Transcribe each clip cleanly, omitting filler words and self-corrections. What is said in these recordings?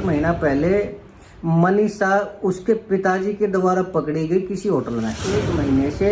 महीना पहले मनीषा उसके पिताजी के द्वारा पकड़ी गई किसी होटल में। 1 महीने से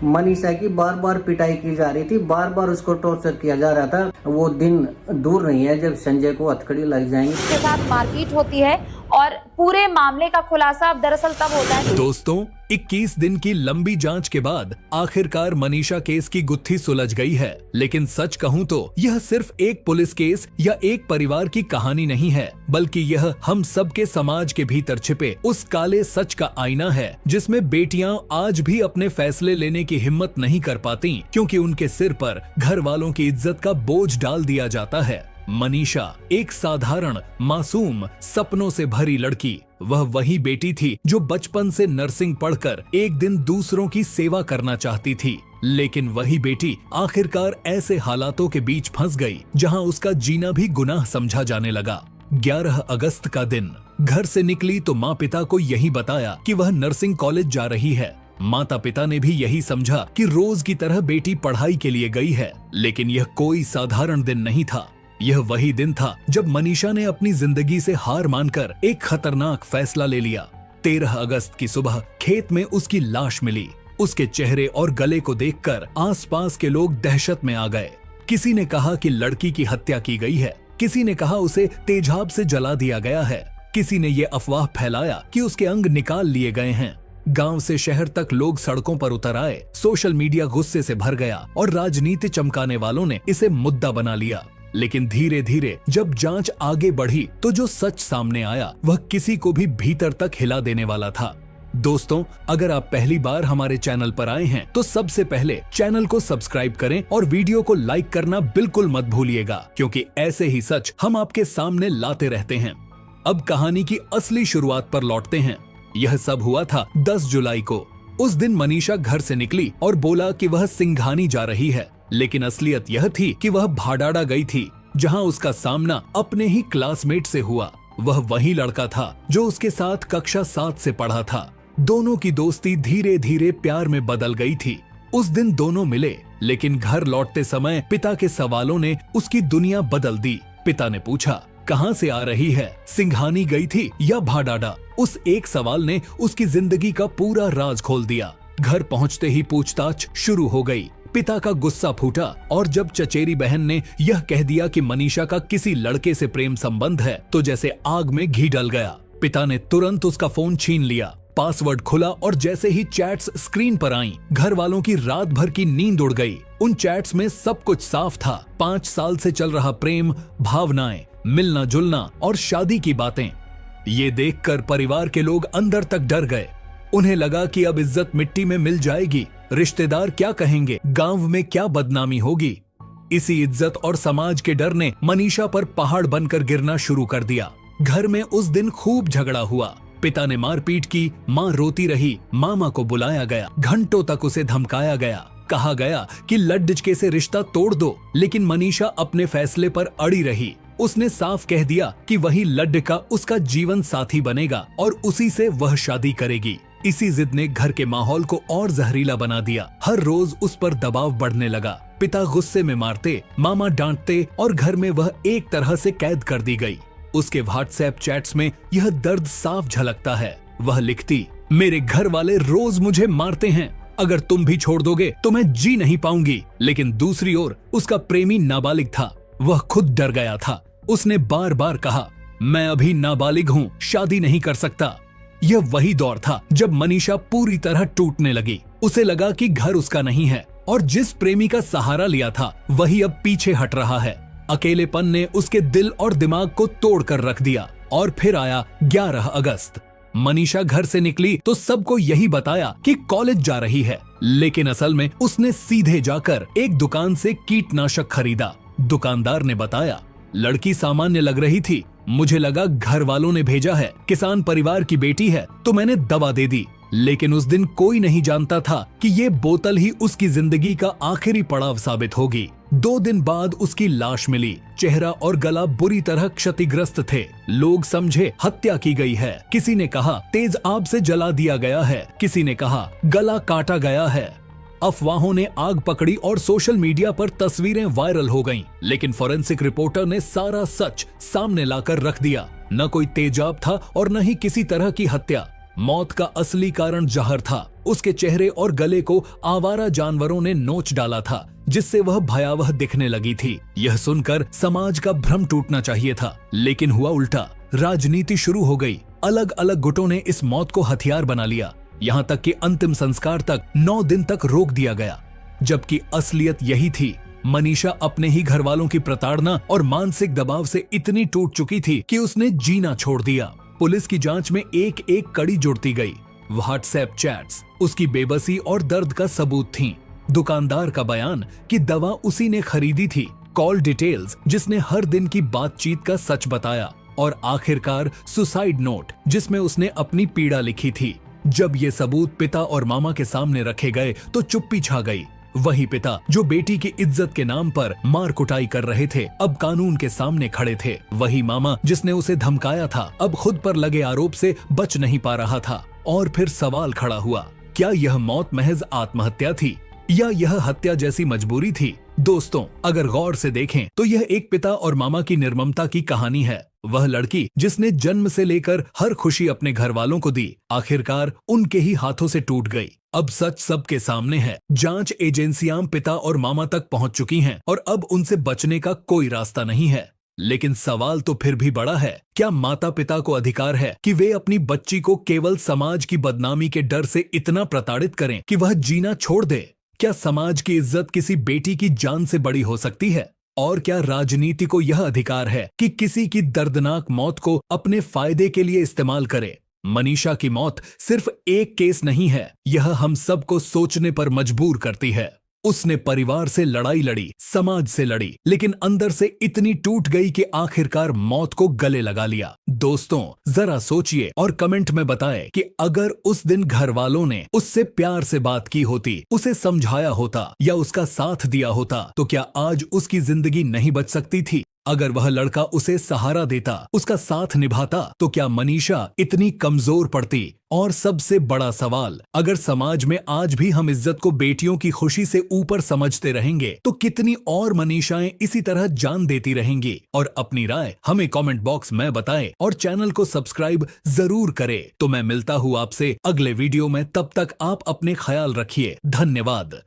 मनीषा की बार बार पिटाई की जा रही थी, बार बार उसको टॉर्चर किया जा रहा था। वो दिन दूर नहीं है जब संजय को हथकड़ी लग जाएंगी। उसके साथ मारपीट होती है और पूरे मामले का खुलासा अब दरअसल तब होता है। दोस्तों, 21 दिन की लंबी जांच के बाद आखिरकार मनीषा केस की गुत्थी सुलझ गई है। लेकिन सच कहूं तो यह सिर्फ एक पुलिस केस या एक परिवार की कहानी नहीं है, बल्कि यह हम सब के समाज के भीतर छिपे उस काले सच का आईना है जिसमें बेटियां आज भी अपने फैसले लेने की हिम्मत नहीं कर पाती, क्योंकि उनके सिर पर घर वालों की इज्जत का बोझ डाल दिया जाता है। मनीषा एक साधारण मासूम सपनों से भरी लड़की, वह वही बेटी थी जो बचपन से नर्सिंग पढ़कर एक दिन दूसरों की सेवा करना चाहती थी। लेकिन वही बेटी आखिरकार ऐसे हालातों के बीच फंस गई जहां उसका जीना भी गुनाह समझा जाने लगा। 11 अगस्त का दिन घर से निकली तो माँ पिता को यही बताया कि वह नर्सिंग कॉलेज जा रही है। माता पिता ने भी यही समझा कि रोज की तरह बेटी पढ़ाई के लिए गई है। लेकिन यह कोई साधारण दिन नहीं था। यह वही दिन था जब मनीषा ने अपनी जिंदगी से हार मानकर एक खतरनाक फैसला ले लिया। 13 अगस्त की सुबह खेत में उसकी लाश मिली। उसके चेहरे और गले को देखकर आसपास के लोग दहशत में आ गए। किसी ने कहा कि लड़की की हत्या की गई है, किसी ने कहा उसे तेजाब से जला दिया गया है, किसी ने ये अफवाह फैलाया कि उसके अंग निकाल लिए गए हैं। गांव से शहर तक लोग सड़कों पर उतर आए। सोशल मीडिया गुस्से से भर गया और राजनीति चमकाने वालों ने इसे मुद्दा बना लिया। लेकिन धीरे धीरे जब जांच आगे बढ़ी तो जो सच सामने आया वह किसी को भी भीतर तक हिला देने वाला था। दोस्तों, अगर आप पहली बार हमारे चैनल पर आए हैं तो सबसे पहले चैनल को सब्सक्राइब करें और वीडियो को लाइक करना बिल्कुल मत भूलिएगा, क्योंकि ऐसे ही सच हम आपके सामने लाते रहते हैं। अब कहानी की असली शुरुआत पर लौटते हैं। यह सब हुआ था 10 जुलाई को। उस दिन मनीषा घर से निकली और बोला कि वह सिंघानी जा रही है, लेकिन असलियत यह थी कि वह भाडाड़ा गई थी, जहां उसका सामना अपने ही क्लासमेट से हुआ। वह वही लड़का था जो उसके साथ कक्षा 7 से पढ़ा था। दोनों की दोस्ती धीरे धीरे प्यार में बदल गई थी। उस दिन दोनों मिले, लेकिन घर लौटते समय पिता के सवालों ने उसकी दुनिया बदल दी। पिता ने पूछा, कहां से आ रही है, सिंघानी गई थी या भाडाड़ा? उस एक सवाल ने उसकी जिंदगी का पूरा राज खोल दिया। घर पहुंचते ही पूछताछ शुरू हो गई। पिता का गुस्सा फूटा और जब चचेरी बहन ने यह कह दिया कि मनीषा का किसी लड़के से प्रेम संबंध है तो जैसे आग में घी डल गया। पिता ने तुरंत उसका फोन छीन लिया। पासवर्ड खुला और जैसे ही चैट्स स्क्रीन पर आईं, घर वालों की रात भर की नींद उड़ गई। उन चैट्स में सब कुछ साफ था। 5 साल से चल रहा प्रेम, भावनाएं, मिलना जुलना और शादी की बातें। ये देखकर परिवार के लोग अंदर तक डर गए। उन्हें लगा कि अब इज्जत मिट्टी में मिल जाएगी। रिश्तेदार क्या कहेंगे, गांव में क्या बदनामी होगी। इसी इज्जत और समाज के डर ने मनीषा पर पहाड़ बनकर गिरना शुरू कर दिया। घर में उस दिन खूब झगड़ा हुआ। पिता ने मारपीट की, माँ रोती रही। मामा को बुलाया गया, घंटों तक उसे धमकाया गया। कहा गया कि लड्डुचके से रिश्ता तोड़ दो, लेकिन मनीषा अपने फैसले पर अड़ी रही। उसने साफ कह दिया कि वही लड्डू उसका जीवन साथी बनेगा और उसी से वह शादी करेगी। इसी जिद ने घर के माहौल को और जहरीला बना दिया। हर रोज उस पर दबाव बढ़ने लगा। पिता गुस्से में मारते, मामा डांटते और घर में वह एक तरह से कैद कर दी गई। उसके व्हाट्सएप चैट्स में यह दर्द साफ झलकता है। वह लिखती, मेरे घर वाले रोज मुझे मारते हैं, अगर तुम भी छोड़ दोगे तो मैं जी नहीं पाऊंगी। लेकिन दूसरी ओर उसका प्रेमी नाबालिग था। वह खुद डर गया था। उसने बार बार कहा, मैं अभी नाबालिग हूँ, शादी नहीं कर सकता। यह वही दौर था जब मनीषा पूरी तरह टूटने लगी। उसे लगा कि घर उसका नहीं है और जिस प्रेमी का सहारा लिया था वही अब पीछे हट रहा है। अकेलेपन ने उसके दिल और दिमाग को तोड़ कर रख दिया। और फिर आया 11 अगस्त। मनीषा घर से निकली तो सबको यही बताया कि कॉलेज जा रही है, लेकिन असल में उसने सीधे जाकर एक दुकान से कीटनाशक खरीदा। दुकानदार ने बताया, लड़की सामान्य लग रही थी, मुझे लगा घर वालों ने भेजा है, किसान परिवार की बेटी है तो मैंने दवा दे दी। लेकिन उस दिन कोई नहीं जानता था कि ये बोतल ही उसकी जिंदगी का आखिरी पड़ाव साबित होगी। 2 दिन बाद उसकी लाश मिली। चेहरा और गला बुरी तरह क्षतिग्रस्त थे। लोग समझे हत्या की गई है। किसी ने कहा तेज आग से जला दिया गया है, किसी ने कहा गला काटा गया है। अफवाहों ने आग पकड़ी और सोशल मीडिया पर तस्वीरें वायरल हो गईं। लेकिन फोरेंसिक रिपोर्टर ने सारा सच सामने लाकर रख दिया। न कोई तेजाब था और न ही किसी तरह की हत्या। मौत का असली कारण जहर था। उसके चेहरे और गले को आवारा जानवरों ने नोच डाला था, जिससे वह भयावह दिखने लगी थी। यह सुनकर समाज का भ्रम टूटना चाहिए था, लेकिन हुआ उल्टा। राजनीति शुरू हो गई। अलग अलग गुटों ने इस मौत को हथियार बना लिया। यहाँ तक कि अंतिम संस्कार तक 9 दिन तक रोक दिया गया, जबकि असलियत यही थी। मनीषा अपने ही घर वालों की प्रताड़ना और मानसिक दबाव से इतनी टूट चुकी थी कि उसने जीना छोड़ दिया। पुलिस की जांच में एक एक कड़ी जुड़ती गई। व्हाट्सएप चैट्स उसकी बेबसी और दर्द का सबूत थीं। दुकानदार का बयान कि दवा उसी ने खरीदी थी, कॉल डिटेल्स जिसने हर दिन की बातचीत का सच बताया, और आखिरकार सुसाइड नोट जिसमें उसने अपनी पीड़ा लिखी थी। जब ये सबूत पिता और मामा के सामने रखे गए तो चुप्पी छा गई। वही पिता जो बेटी की इज्जत के नाम पर मार कुटाई कर रहे थे, अब कानून के सामने खड़े थे। वही मामा जिसने उसे धमकाया था, अब खुद पर लगे आरोप से बच नहीं पा रहा था। और फिर सवाल खड़ा हुआ, क्या यह मौत महज आत्महत्या थी या यह हत्या जैसी मजबूरी थी? दोस्तों, अगर गौर से देखें तो यह एक पिता और मामा की निर्ममता की कहानी है। वह लड़की जिसने जन्म से लेकर हर खुशी अपने घर वालों को दी, आखिरकार उनके ही हाथों से टूट गई। अब सच सबके सामने है। जांच एजेंसियां पिता और मामा तक पहुंच चुकी हैं और अब उनसे बचने का कोई रास्ता नहीं है। लेकिन सवाल तो फिर भी बड़ा है, क्या माता पिता को अधिकार है कि वे अपनी बच्ची को केवल समाज की बदनामी के डर से इतना प्रताड़ित करें कि वह जीना छोड़ दे? क्या समाज की इज्जत किसी बेटी की जान से बड़ी हो सकती है? और क्या राजनीति को यह अधिकार है कि किसी की दर्दनाक मौत को अपने फायदे के लिए इस्तेमाल करे? मनीषा की मौत सिर्फ एक केस नहीं है, यह हम सबको सोचने पर मजबूर करती है। उसने परिवार से लड़ाई लड़ी, समाज से लड़ी, लेकिन अंदर से इतनी टूट गई कि आखिरकार मौत को गले लगा लिया। दोस्तों, जरा सोचिए और कमेंट में बताएं कि अगर उस दिन घर वालों ने उससे प्यार से बात की होती, उसे समझाया होता या उसका साथ दिया होता, तो क्या आज उसकी जिंदगी नहीं बच सकती थी? अगर वह लड़का उसे सहारा देता, उसका साथ निभाता, तो क्या मनीषा इतनी कमजोर पड़ती? और सबसे बड़ा सवाल, अगर समाज में आज भी हम इज्जत को बेटियों की खुशी से ऊपर समझते रहेंगे, तो कितनी और मनीषाएं इसी तरह जान देती रहेंगी? और अपनी राय हमें कमेंट बॉक्स में बताएं और चैनल को सब्सक्राइब जरूर करें। तो मैं मिलता हूँ आपसे अगले वीडियो में, तब तक आप अपने ख्याल रखिए। धन्यवाद।